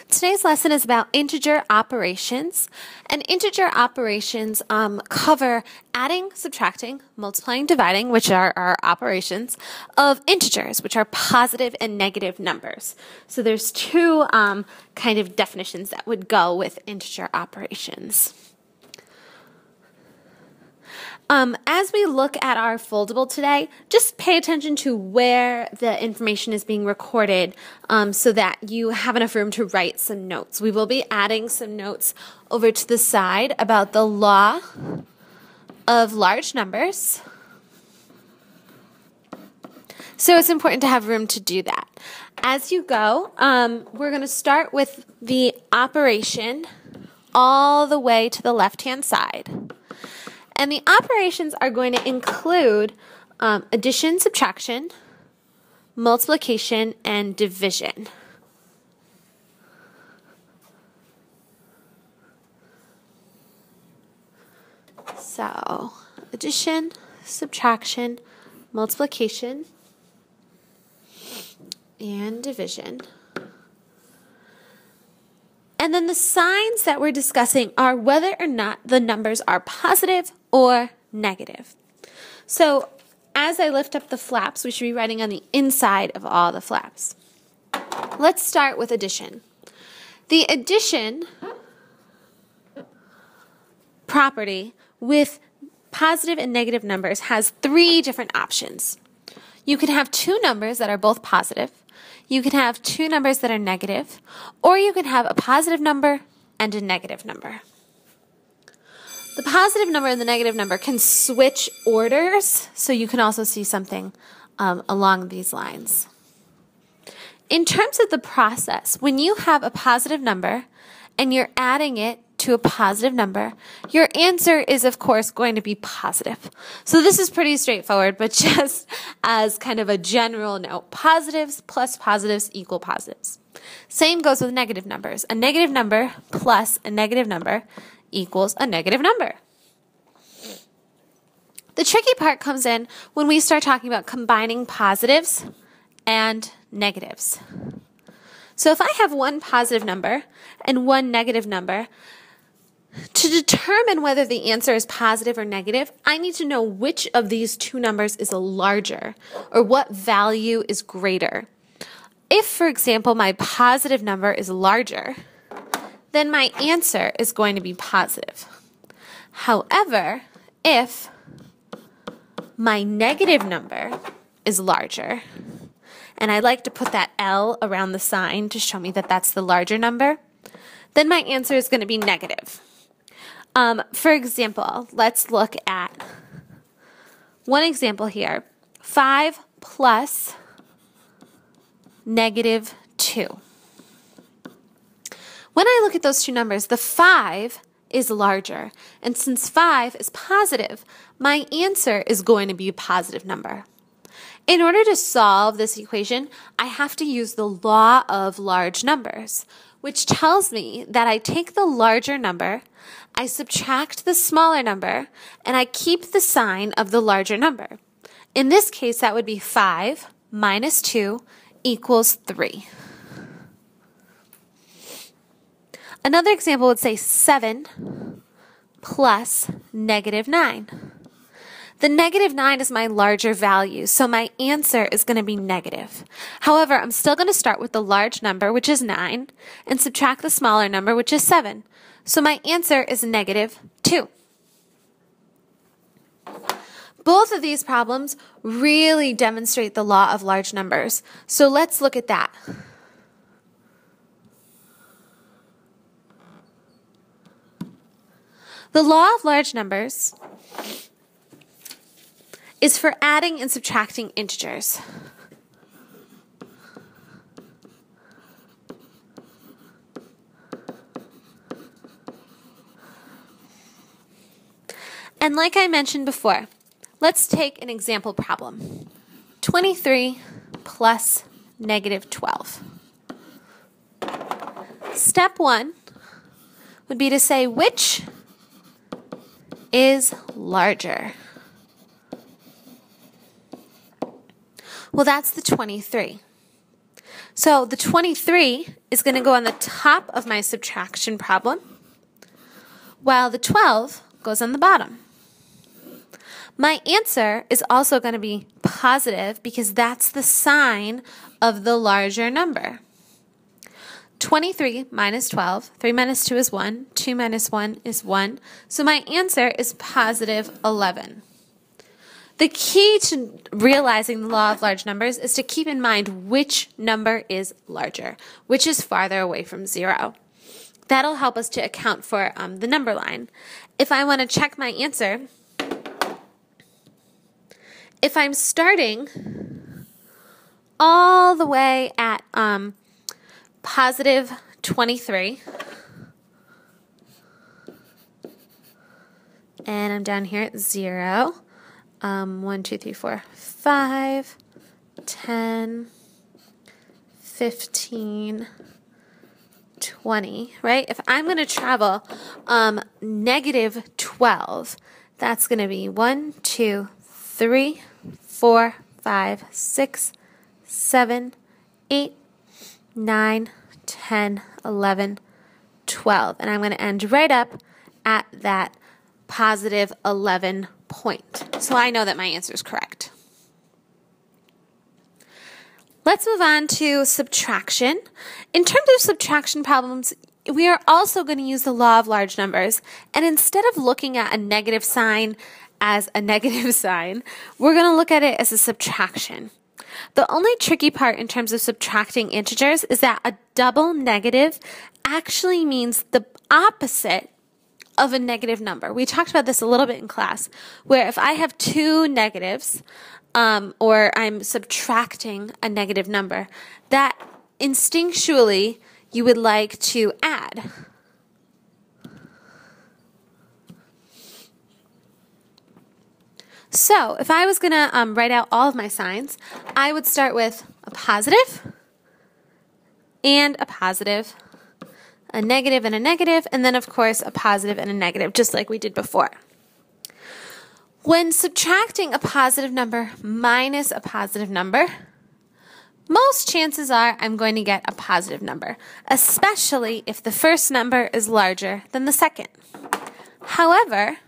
Today's lesson is about integer operations, and integer operations cover adding, subtracting, multiplying, dividing, which are our operations, of integers, which are positive and negative numbers. So there's two kind of definitions that would go with integer operations. As we look at our foldable today, just pay attention to where the information is being recorded so that you have enough room to write some notes. We will be adding some notes over to the side about the law of large numbers. So it's important to have room to do that. As you go, we're going to start with the operation all the way to the left-hand side. And the operations are going to include addition, subtraction, multiplication, and division. So, addition, subtraction, multiplication, and division. And then the signs that we're discussing are whether or not the numbers are positive or negative. So as I lift up the flaps, we should be writing on the inside of all the flaps. Let's start with addition. The addition property with positive and negative numbers has three different options. You can have two numbers that are both positive. You can have two numbers that are negative, or you can have a positive number and a negative number. The positive number and the negative number can switch orders, so you can also see something along these lines. In terms of the process, when you have a positive number and you're adding it to a positive number, your answer is, of course, going to be positive. So this is pretty straightforward, but just as kind of a general note, positives plus positives equal positives. Same goes with negative numbers. A negative number plus a negative number equals a negative number. The tricky part comes in when we start talking about combining positives and negatives. So if I have one positive number and one negative number, to determine whether the answer is positive or negative, I need to know which of these two numbers is larger, or what value is greater. If, for example, my positive number is larger, then my answer is going to be positive. However, if my negative number is larger, and I like to put that L around the sign to show me that that's the larger number, then my answer is going to be negative. For example, let's look at one example here. 5 plus negative 2. When I look at those two numbers, the 5 is larger. And since 5 is positive, my answer is going to be a positive number. In order to solve this equation, I have to use the law of large numbers, which tells me that I take the larger number, I subtract the smaller number, and I keep the sign of the larger number. In this case, that would be 5 minus 2 equals 3. Another example would say 7 plus negative 9. The negative 9 is my larger value, so my answer is going to be negative. However, I'm still going to start with the large number, which is 9, and subtract the smaller number, which is 7. So my answer is negative 2. Both of these problems really demonstrate the law of large numbers. So let's look at that. The law of large numbers is for adding and subtracting integers. And like I mentioned before, let's take an example problem. 23 plus negative 12. Step 1 would be to say which is larger. Well, that's the 23. So the 23 is going to go on the top of my subtraction problem, while the 12 goes on the bottom. My answer is also going to be positive because that's the sign of the larger number. 23 minus 12, 3 minus 2 is 1, 2 minus 1 is 1. So my answer is positive 11. The key to realizing the law of large numbers is to keep in mind which number is larger, which is farther away from 0. That'll help us to account for the number line. If I want to check my answer, if I'm starting all the way at positive 23, and I'm down here at 0, 1, 2, 3, 4, 5, 10, 15, 20, right? If I'm going to travel negative 12, that's going to be 1, 2, 3, 4, 5, 6, 7, 8, 9, 10, 11, 12. And I'm going to end right up at that positive 11 point. So I know that my answer is correct. Let's move on to subtraction. In terms of subtraction problems, we are also going to use the law of large numbers. And instead of looking at a negative sign as a negative sign, we're going to look at it as a subtraction. The only tricky part in terms of subtracting integers is that a double negative actually means the opposite of a negative number. We talked about this a little bit in class, where if I have two negatives, or I'm subtracting a negative number, that instinctually you would like to add. So if I was going to write out all of my signs, I would start with a positive and a positive, a negative and a negative, and then of course a positive and a negative, just like we did before. When subtracting a positive number minus a positive number, most chances are I'm going to get a positive number, especially if the first number is larger than the second. However,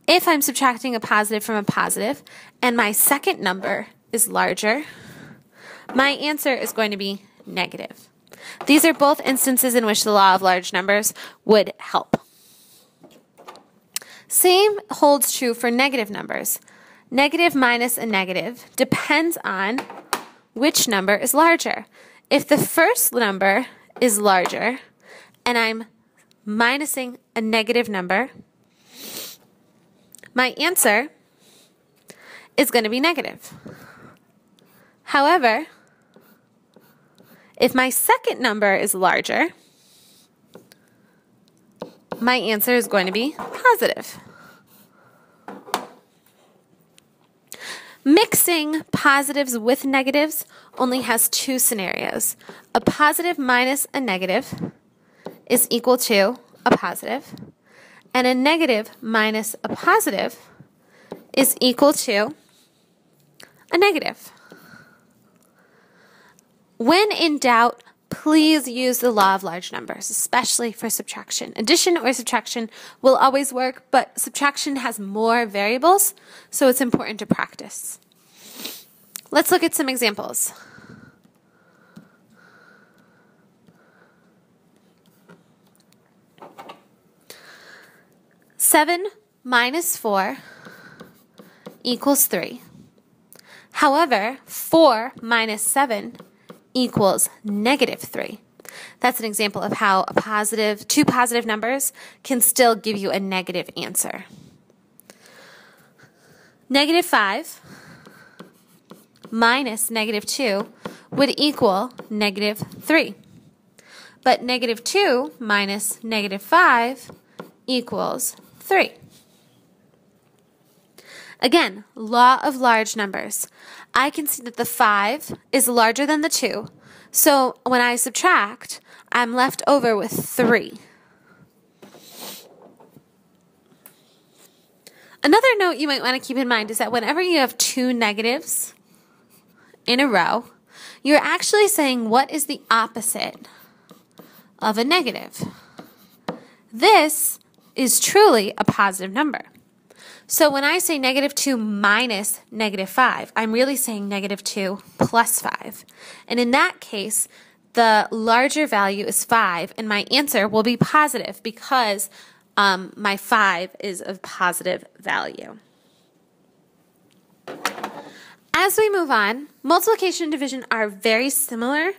if I'm subtracting a positive from a positive and my second number is larger, my answer is going to be negative. These are both instances in which the law of large numbers would help. Same holds true for negative numbers. Negative minus a negative depends on which number is larger. If the first number is larger and I'm minusing a negative number, my answer is going to be negative. However, if my second number is larger, my answer is going to be positive. Mixing positives with negatives only has two scenarios. A positive minus a negative is equal to a positive, and a negative minus a positive is equal to a negative. When in doubt, please use the law of large numbers, especially for subtraction. Addition or subtraction will always work, but subtraction has more variables, so it's important to practice. Let's look at some examples. Seven minus 4 equals 3. However, 4 minus 7 equals negative 3. That's an example of how two positive numbers can still give you a negative answer. Negative 5 minus negative 2 would equal negative 3. But negative 2 minus negative 5 equals 3. Again, law of large numbers. I can see that the 5 is larger than the 2. So when I subtract, I'm left over with 3. Another note you might want to keep in mind is that whenever you have two negatives in a row, You're actually saying what is the opposite of a negative. This is truly a positive number. So when I say negative 2 minus negative 5, I'm really saying negative 2 plus 5. And in that case, the larger value is 5, and my answer will be positive because my 5 is of positive value. As we move on, multiplication and division are very similar,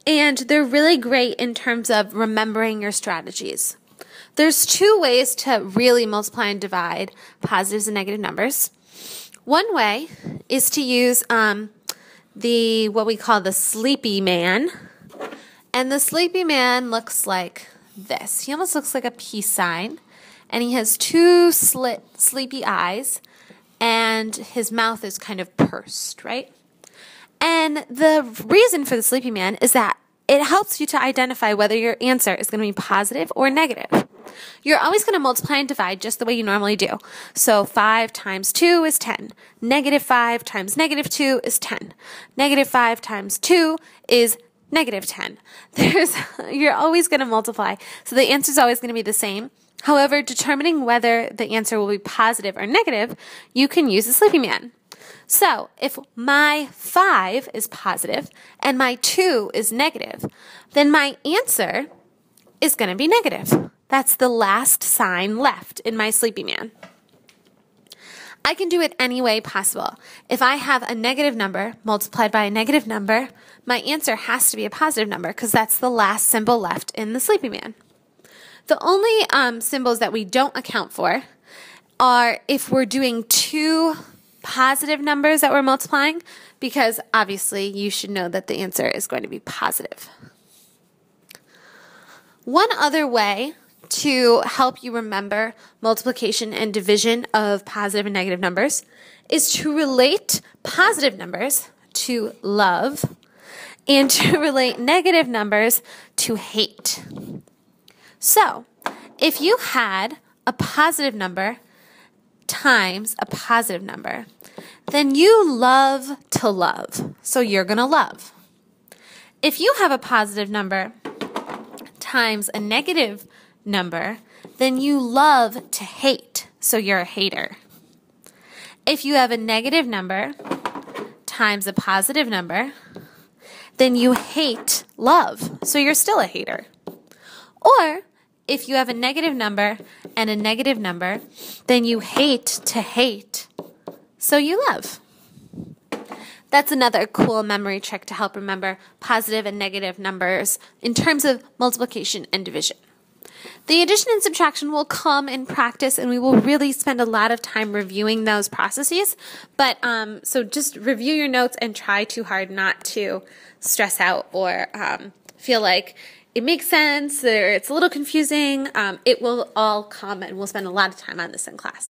and they're really great in terms of remembering your strategies. There's two ways to really multiply and divide positives and negative numbers. One way is to use what we call the sleepy man. And the sleepy man looks like this. He almost looks like a peace sign. And he has two sleepy eyes. And his mouth is kind of pursed, right? And the reason for the sleepy man is that it helps you to identify whether your answer is going to be positive or negative. You're always going to multiply and divide just the way you normally do. So 5 times 2 is 10. Negative 5 times negative 2 is 10. Negative 5 times 2 is negative 10. You're always going to multiply. So the answer is always going to be the same. However, determining whether the answer will be positive or negative, you can use the sleepy man. So if my 5 is positive and my 2 is negative, then my answer is going to be negative. That's the last sign left in my sleepy man. I can do it any way possible. If I have a negative number multiplied by a negative number, my answer has to be a positive number because that's the last symbol left in the sleepy man. The only symbols that we don't account for are if we're doing two positive numbers that we're multiplying, because obviously you should know that the answer is going to be positive. One other way to help you remember multiplication and division of positive and negative numbers is to relate positive numbers to love and to relate negative numbers to hate. So, if you had a positive number times a positive number, then you love to love, so you're going to love. If you have a positive number times a negative number, then you love to hate, so you're a hater. If you have a negative number times a positive number, then you hate love, so you're still a hater. Or if you have a negative number and a negative number, then you hate to hate, so you love. That's another cool memory trick to help remember positive and negative numbers in terms of multiplication and division. The addition and subtraction will come in practice, and we will really spend a lot of time reviewing those processes. But so just review your notes and try too hard not to stress out or feel like it makes sense or it's a little confusing. It will all come, and we'll spend a lot of time on this in class.